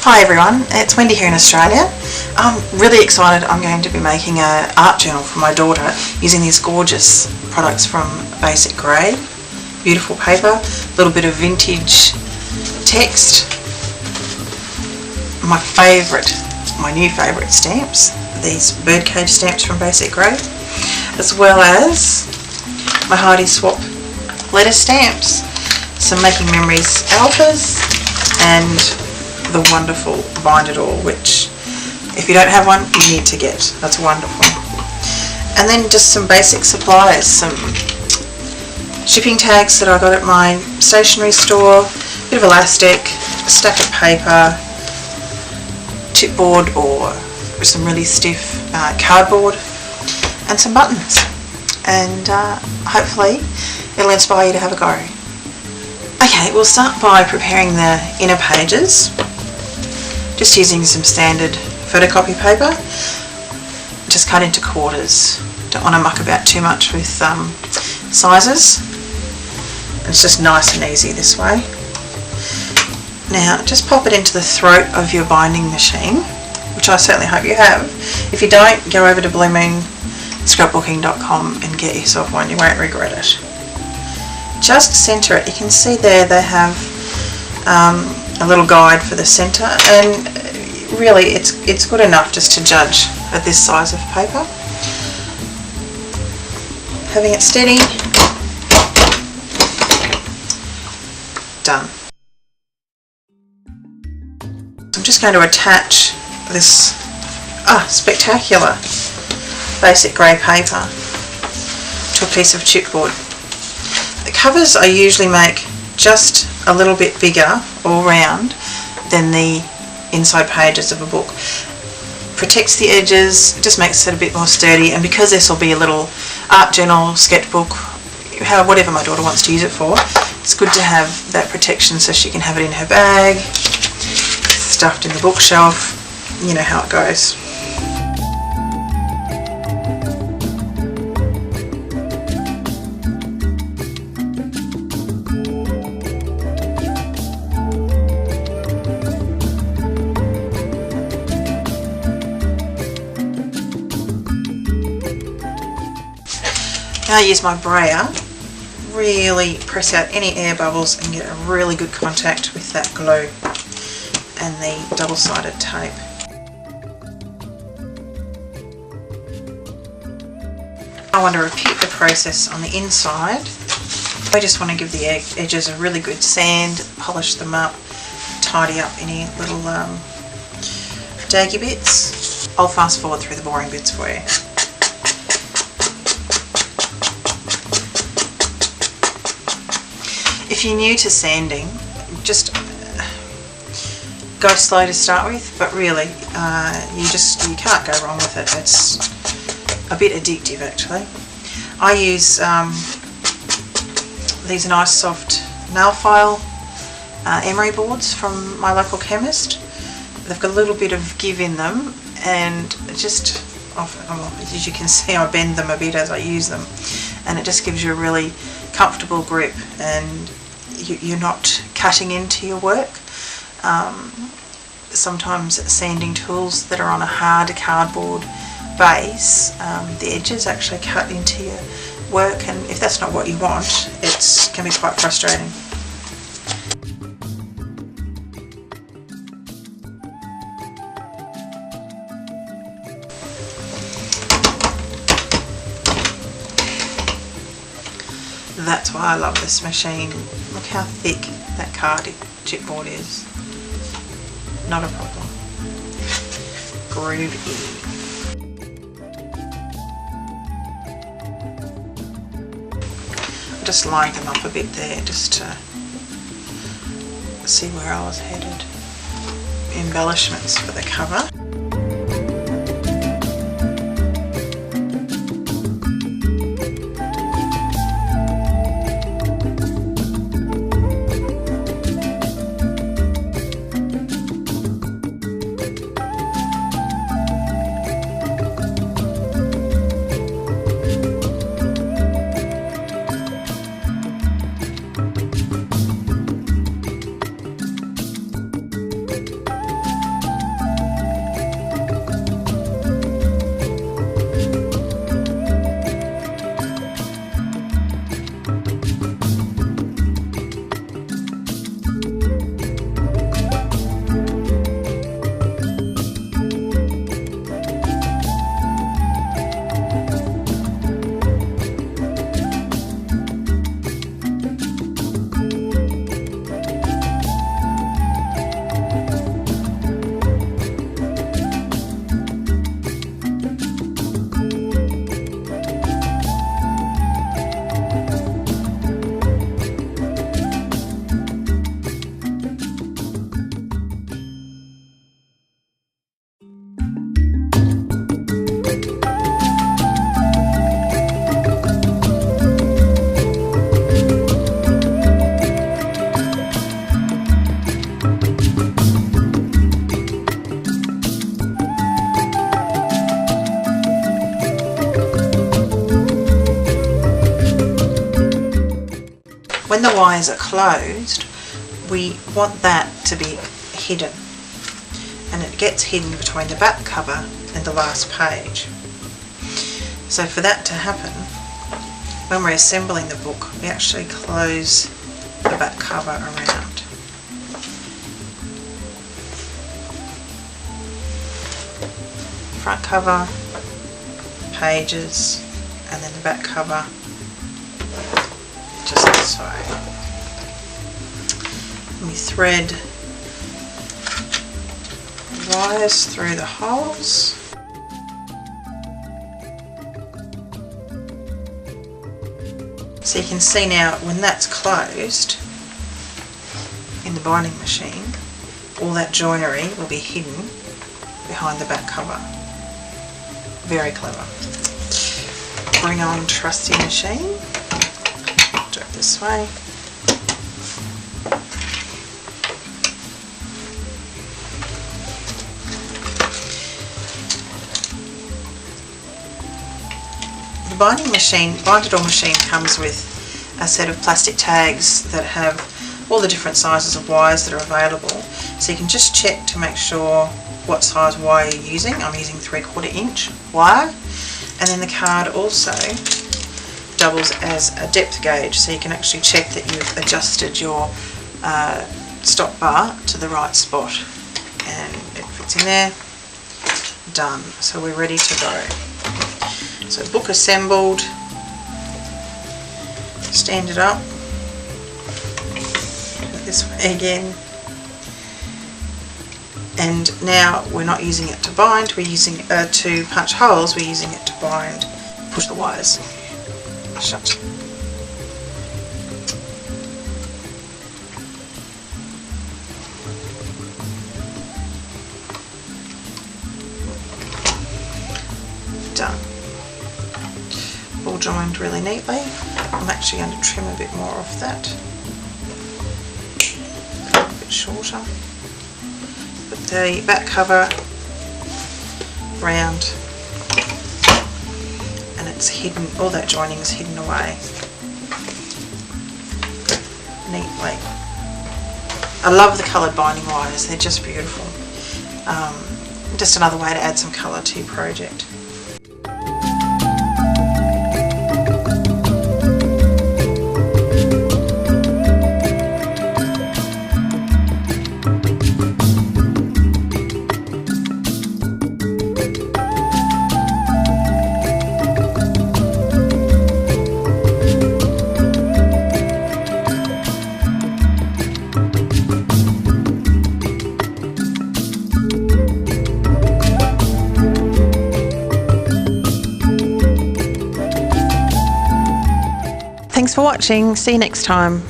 Hi everyone, it's Wendy here in Australia. I'm really excited. I'm going to be making an art journal for my daughter using these gorgeous products from Basic Grey. Beautiful paper, a little bit of vintage text. My new favourite stamps, these birdcage stamps from Basic Grey, as well as my Heidi Swap letter stamps, some Making Memories alphas, and the wonderful BindItAll, which if you don't have one you need to get. That's wonderful. And then just some basic supplies, some shipping tags that I got at my stationery store, a bit of elastic, a stack of paper, chipboard or some really stiff cardboard, and some buttons, and hopefully it'll inspire you to have a go. Okay, we'll start by preparing the inner pages, just using some standard photocopy paper, just cut into quarters. Don't want to muck about too much with sizes. It's just nice and easy this way. Now just pop it into the throat of your binding machine, which I certainly hope you have. If you don't, go over to BlueMoonScrapbooking.com and get yourself one. You won't regret it. Just centre it. You can see there they have a little guide for the centre, and really it's good enough just to judge at this size of paper. Having it steady. Done. I'm just going to attach this spectacular Basic Grey paper to a piece of chipboard. The covers I usually make just a little bit bigger all round than the inside pages of a book. Protects the edges, just makes it a bit more sturdy, and because this will be a little art journal, sketchbook, whatever my daughter wants to use it for, it's good to have that protection so she can have it in her bag, stuffed in the bookshelf. You know how it goes. Now I use my brayer, really press out any air bubbles and get a really good contact with that glue and the double-sided tape. I want to repeat the process on the inside. I just want to give the edges a really good sand, polish them up, tidy up any little daggy bits. I'll fast forward through the boring bits for you. If you're new to sanding, just go slow to start with, but really you can't go wrong with it. It's a bit addictive actually. I use these nice soft nail file emery boards from my local chemist. They've got a little bit of give in them, and just as you can see, I bend them a bit as I use them, and it just gives you a really comfortable grip, and you're not cutting into your work. Sometimes sanding tools that are on a hard cardboard base, the edges actually cut into your work, and if that's not what you want, it can be quite frustrating. That's why I love this machine. Look how thick that card chipboard is. Not a problem. Groovy. I just lined them up a bit there just to see where I was headed. Embellishments for the cover. wires are closed, we want that to be hidden, and it gets hidden between the back cover and the last page. So for that to happen, when we're assembling the book, we actually close the back cover around. Front cover, pages, and then the back cover just this way. And we thread wires through the holes. So you can see now when that's closed in the binding machine, all that joinery will be hidden behind the back cover. Very clever. Bring on trusty machine. Do it this way. The binding machine, BindItAll machine, comes with a set of plastic tags that have all the different sizes of wires that are available. So you can just check to make sure what size wire you're using. I'm using 3/4 inch wire. And then the card also doubles as a depth gauge, so you can actually check that you've adjusted your stop bar to the right spot. And it fits in there. Done. So we're ready to go. So book assembled, stand it up, this way again, and now we're not using it to bind, we're using it to punch holes, we're using it to bind, push the wires shut. Done. All joined really neatly. I'm actually going to trim a bit more off that, a bit shorter. Put the back cover round, and it's hidden, all that joining is hidden away neatly. I love the coloured binding wires, they're just beautiful. Just another way to add some colour to your project. Thanks for watching. See you next time.